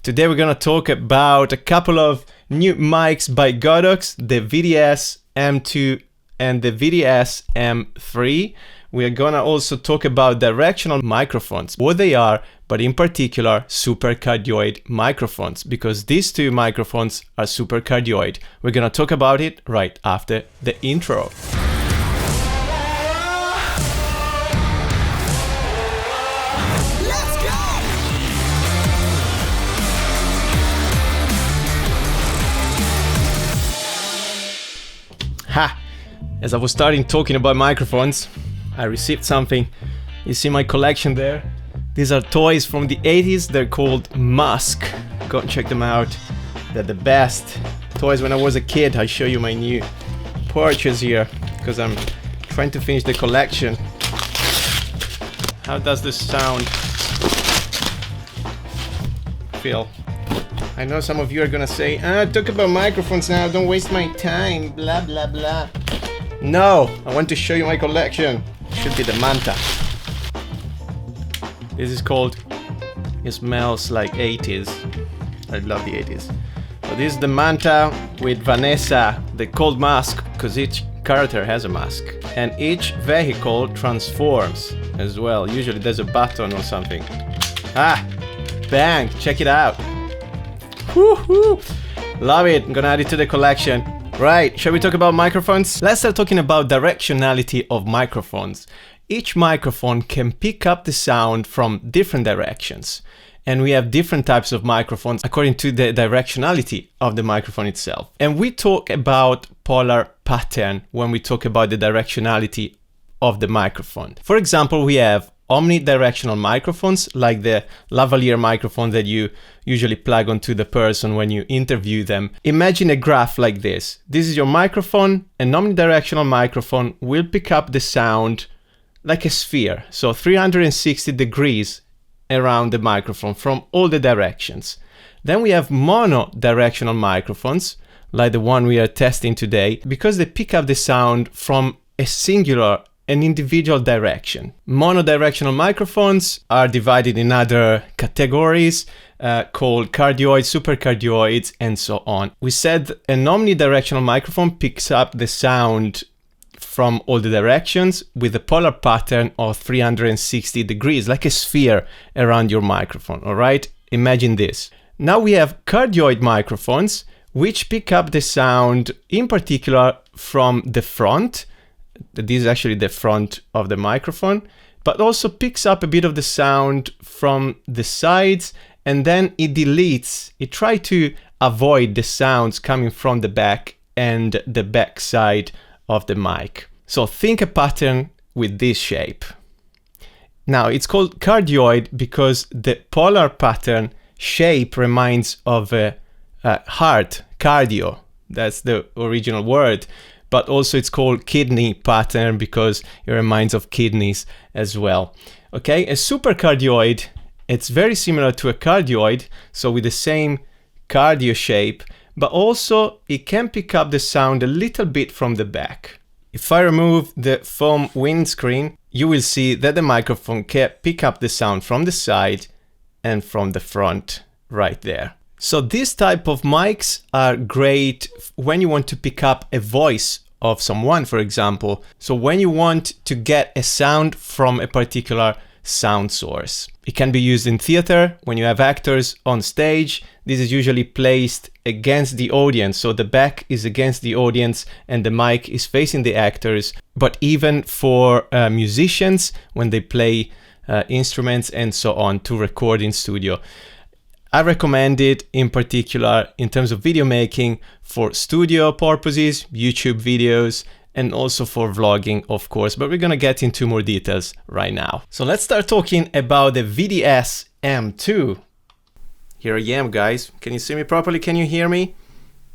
Today we're gonna talk about a couple of new mics by Godox, the VDS-M2 and the VDS-M3. We are gonna also talk about directional microphones, what they are, but in particular supercardioid microphones, because these two microphones are supercardioid. We're gonna talk about it right after the intro. As I was starting talking about microphones, I received something. You see my collection there? These are toys from the 80s. They're called Musk. Go and check them out. They're the best toys when I was a kid. I'll show you my new purchase here because I'm trying to finish the collection. How does this sound feel? I know some of you are gonna say, talk about microphones now, don't waste my time, blah blah blah. No, I want to show you my collection. Should be the Manta. This is called, it smells like 80s. I love the 80s. So this is the Manta with Vanessa, the cold mask, because each character has a mask. And each vehicle transforms as well. Usually there's a button or something. Bang, check it out. Woohoo! Love it, I'm gonna add it to the collection. Right, shall we talk about microphones? Let's start talking about directionality of microphones. Each microphone can pick up the sound from different directions. And we have different types of microphones according to the directionality of the microphone itself. And we talk about polar pattern when we talk about the directionality of the microphone. For example, we have omnidirectional microphones like the lavalier microphone that you usually plug onto the person when you interview them. Imagine a graph like this. This is your microphone. An omnidirectional microphone will pick up the sound like a sphere, so 360 degrees around the microphone from all the directions. Then we have monodirectional microphones like the one we are testing today, because they pick up the sound from a singular an individual direction. Monodirectional microphones are divided in other categories called cardioids, supercardioids, and so on. We said an omnidirectional microphone picks up the sound from all the directions with a polar pattern of 360 degrees, like a sphere around your microphone, all right? Imagine this. Now we have cardioid microphones, which pick up the sound in particular from the front. This is actually the front of the microphone, but also picks up a bit of the sound from the sides, and then it deletes. It tries to avoid the sounds coming from the back and the back side of the mic. So think a pattern with this shape. Now it's called cardioid because the polar pattern shape reminds of a heart, cardio. That's the original word. But also it's called kidney pattern because it reminds of kidneys as well. Okay, a supercardioid, it's very similar to a cardioid, so with the same cardio shape, but also it can pick up the sound a little bit from the back. If I remove the foam windscreen, you will see that the microphone can pick up the sound from the side and from the front right there. So this type of mics are great when you want to pick up a voice of someone, for example. So when you want to get a sound from a particular sound source. It can be used in theater when you have actors on stage. This is usually placed against the audience. So the back is against the audience and the mic is facing the actors. But even for musicians when they play instruments and so on to record in studio. I recommend it in particular in terms of video making for studio purposes, YouTube videos, and also for vlogging, of course, but we're gonna get into more details right now. So let's start talking about the VDS-M2. Here I am, guys. Can you see me properly? Can you hear me?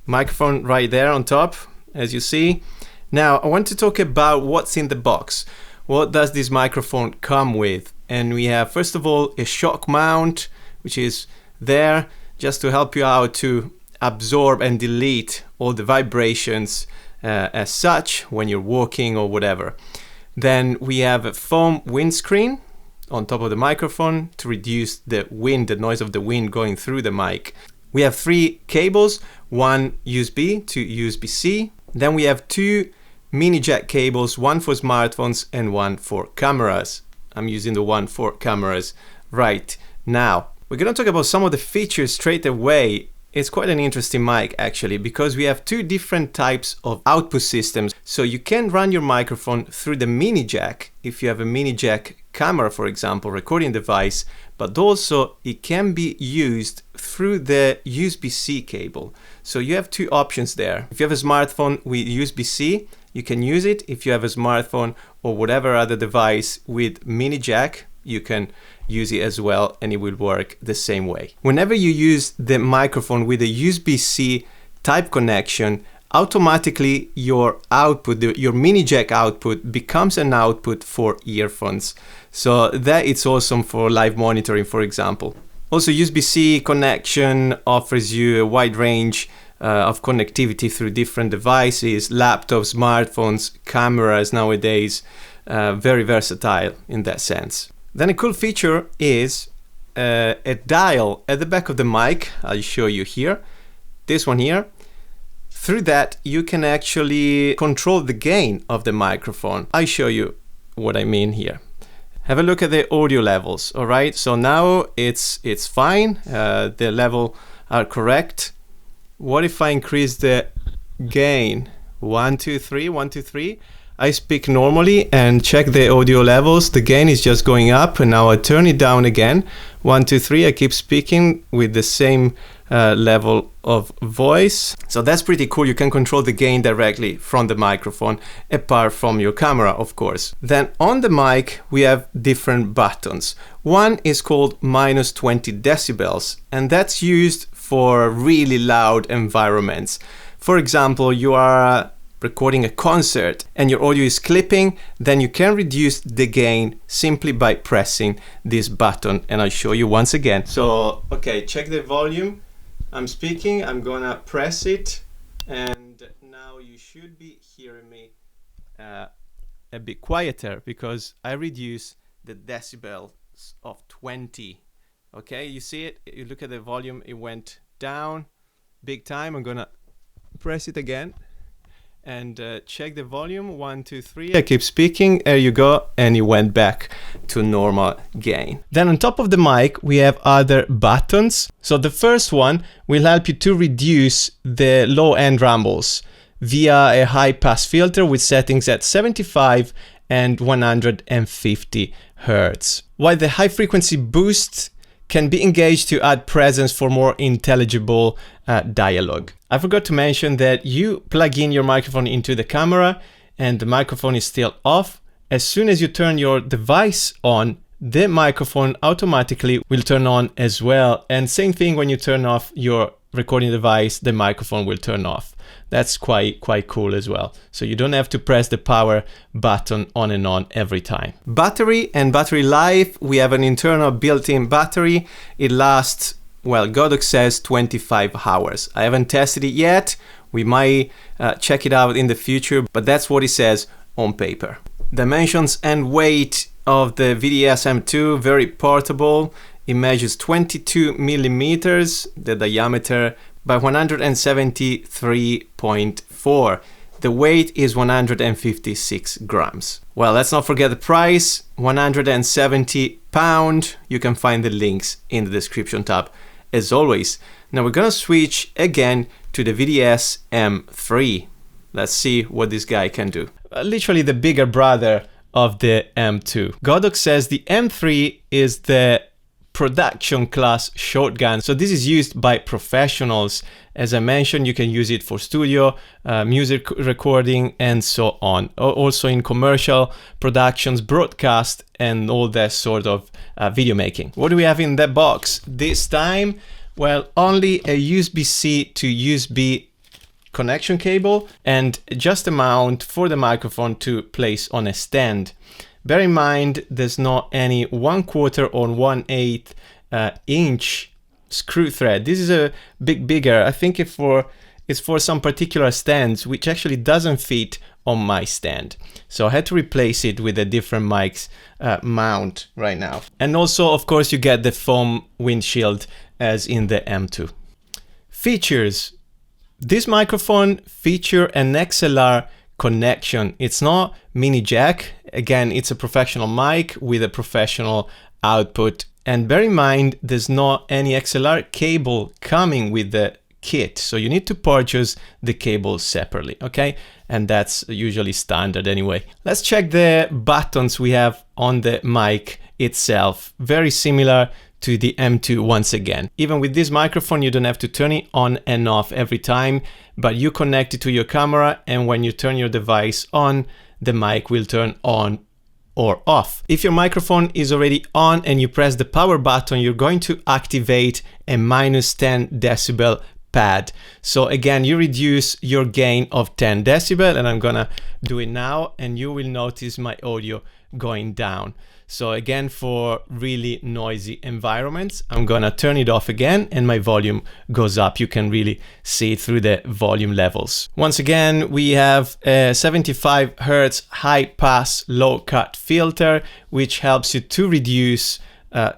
Microphone right there on top, as you see. Now, I want to talk about what's in the box. What does this microphone come with? And we have, first of all, a shock mount, which is there just to help you out to absorb and delete all the vibrations as such when you're walking or whatever. Then we have a foam windscreen on top of the microphone to reduce the wind, the noise of the wind going through the mic. We have 3 cables, one USB to USB-C. Then we have 2 mini jack cables, one for smartphones and one for cameras. I'm using the one for cameras right now. We're gonna talk about some of the features straight away. It's quite an interesting mic actually, because we have 2 different types of output systems. So you can run your microphone through the mini jack if you have a mini jack camera, for example, recording device, but also it can be used through the USB-C cable. So you have 2 options there. If you have a smartphone with USB-C, you can use it. If you have a smartphone or whatever other device with mini jack, you can use it as well, and it will work the same way. Whenever you use the microphone with a USB-C type connection, automatically your output, your mini jack output, becomes an output for earphones. So that it's awesome for live monitoring, for example. Also, USB-C connection offers you a wide range of connectivity through different devices, laptops, smartphones, cameras nowadays. Very versatile in that sense. Then a cool feature is a dial at the back of the mic. I'll show you here. This one here. Through that, you can actually control the gain of the microphone. I'll show you what I mean here. Have a look at the audio levels. All right, so now it's fine. The level are correct. What if I increase the gain? 1, 2, 3, 1, 2, 3. I speak normally and check the audio levels. The gain is just going up, and now I turn it down again. 1, 2, 3. I keep speaking with the same level of voice. So that's pretty cool. You can control the gain directly from the microphone, apart from your camera, of course. Then on the mic, we have different buttons. One is called -20 decibels, and that's used for really loud environments. For example, you are recording a concert and your audio is clipping, then you can reduce the gain simply by pressing this button, and I'll show you once again. So, okay, check the volume. I'm speaking, I'm gonna press it, and now you should be hearing me a bit quieter because I reduce the decibels of 20. Okay, you see it? You look at the volume, it went down big time. I'm gonna press it again and check the volume. 1, 2, 3. I keep speaking. There you go, and it went back to normal gain. Then on top of the mic, we have other buttons. So the first one will help you to reduce the low-end rumbles via a high-pass filter with settings at 75 and 150 Hertz. While the high-frequency boost can be engaged to add presence for more intelligible dialogue. I forgot to mention that you plug in your microphone into the camera and the microphone is still off. As soon as you turn your device on, the microphone automatically will turn on as well. And same thing when you turn off your recording device, the microphone will turn off. That's quite cool as well. So you don't have to press the power button on and on every time. Battery and battery life. We have an internal built-in battery. It lasts, well, Godox says 25 hours. I haven't tested it yet. We might check it out in the future, but that's what it says on paper. Dimensions and weight of the VDS-M2, very portable. It measures 22 millimeters, the diameter, by 173.4. The weight is 156 grams. Well, let's not forget the price, £170. You can find the links in the description tab, as always. Now we're gonna switch again to the VDS-M3. Let's see what this guy can do. Literally the bigger brother of the M2. Godox says the M3 is the production class shotgun. So this is used by professionals. As I mentioned, you can use it for studio, music recording, and so on. Also in commercial productions, broadcast, and all that sort of video making. What do we have in that box this time? Well, only a USB-C to USB connection cable and just a mount for the microphone to place on a stand. Bear in mind, there's not any 1/4 or 1/8 inch screw thread. This is a bit bigger. I think it's is for some particular stands, which actually doesn't fit on my stand. So I had to replace it with a different mic's mount right now. And also, of course, you get the foam windshield as in the M2. Features. This microphone features an XLR connection. It's not mini jack. Again, it's a professional mic with a professional output. And bear in mind, there's not any XLR cable coming with the kit. So you need to purchase the cable separately, okay? And that's usually standard anyway. Let's check the buttons we have on the mic itself. Very similar to the M2 once again. Even with this microphone, you don't have to turn it on and off every time, but you connect it to your camera, and when you turn your device on, the mic will turn on or off. If your microphone is already on and you press the power button, you're going to activate a -10 decibel pad. So again, you reduce your gain of 10 decibel, and I'm gonna do it now, and you will notice my audio going down. So again, for really noisy environments, I'm gonna turn it off again and my volume goes up. You can really see it through the volume levels. Once again, we have a 75 Hz high pass low cut filter, which helps you to reduce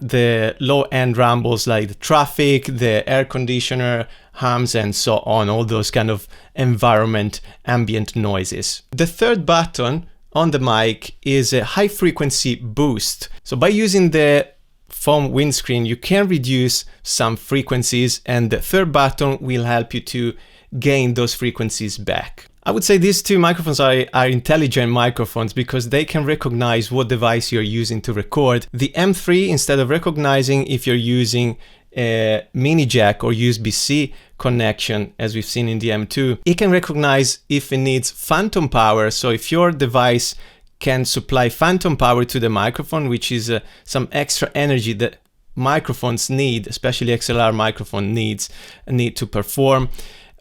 the low end rumbles like the traffic, the air conditioner, hums, and so on, all those kind of environment ambient noises. The third button on the mic is a high frequency boost. So by using the foam windscreen, you can reduce some frequencies, and the third button will help you to gain those frequencies back. I would say these two microphones are intelligent microphones because they can recognize what device you're using to record. The M3, instead of recognizing if you're using a mini jack or USB-C connection, as we've seen in the M2, it can recognize if it needs phantom power. So if your device can supply phantom power to the microphone, which is some extra energy that microphones need, especially XLR microphone need to perform,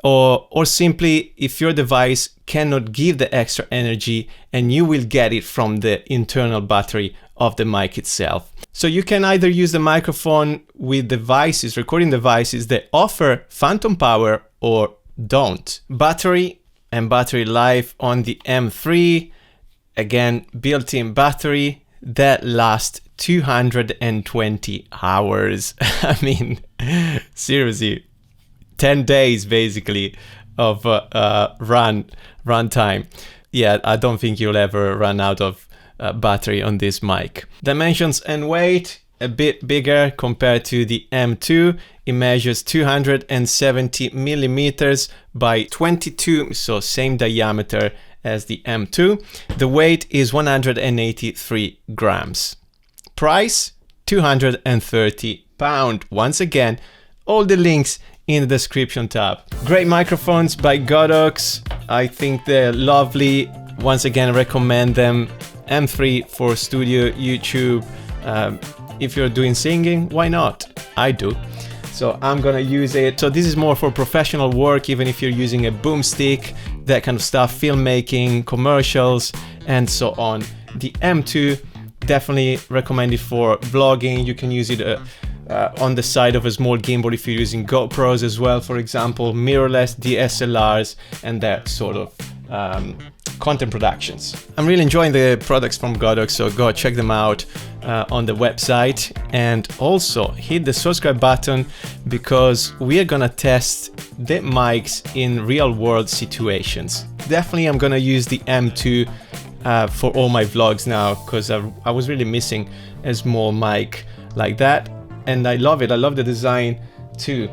or simply if your device cannot give the extra energy, and you will get it from the internal battery of the mic itself. So you can either use the microphone with devices, recording devices that offer phantom power or don't. Battery and battery life on the M3, again, built-in battery that lasts 220 hours. I mean, seriously, 10 days basically of run time. Yeah, I don't think you'll ever run out of battery on this mic. Dimensions and weight, a bit bigger compared to the M2. It measures 270 millimeters by 22, so same diameter as the M2. The weight is 183 grams. Price, £230. Once again, all the links in the description tab. Great microphones by Godox. I think they're lovely. Once again, recommend them. M3 for studio, YouTube. If you're doing singing, why not? I do. So I'm gonna use it. So this is more for professional work, even if you're using a boomstick, that kind of stuff, filmmaking, commercials, and so on. The M2, definitely recommend it for vlogging. You can use it on the side of a small gimbal if you're using GoPros as well, for example, mirrorless DSLRs, and that sort of content productions. I'm really enjoying the products from Godox, so go check them out on the website, and also hit the subscribe button because we are gonna test the mics in real world situations. Definitely I'm gonna use the M2 for all my vlogs now, because I was really missing a small mic like that, and I love it. I love the design too.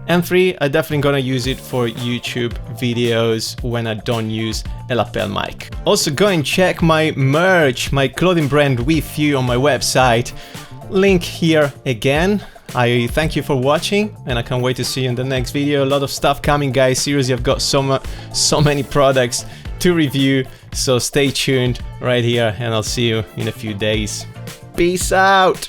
M3, I definitely gonna use it for YouTube videos when I don't use a lapel mic. Also go and check my merch, my clothing brand With You, on my website. Link here again. I thank you for watching, and I can't wait to see you in the next video. A lot of stuff coming, guys. Seriously, I've got so many products to review, so stay tuned right here, and I'll see you in a few days. Peace out.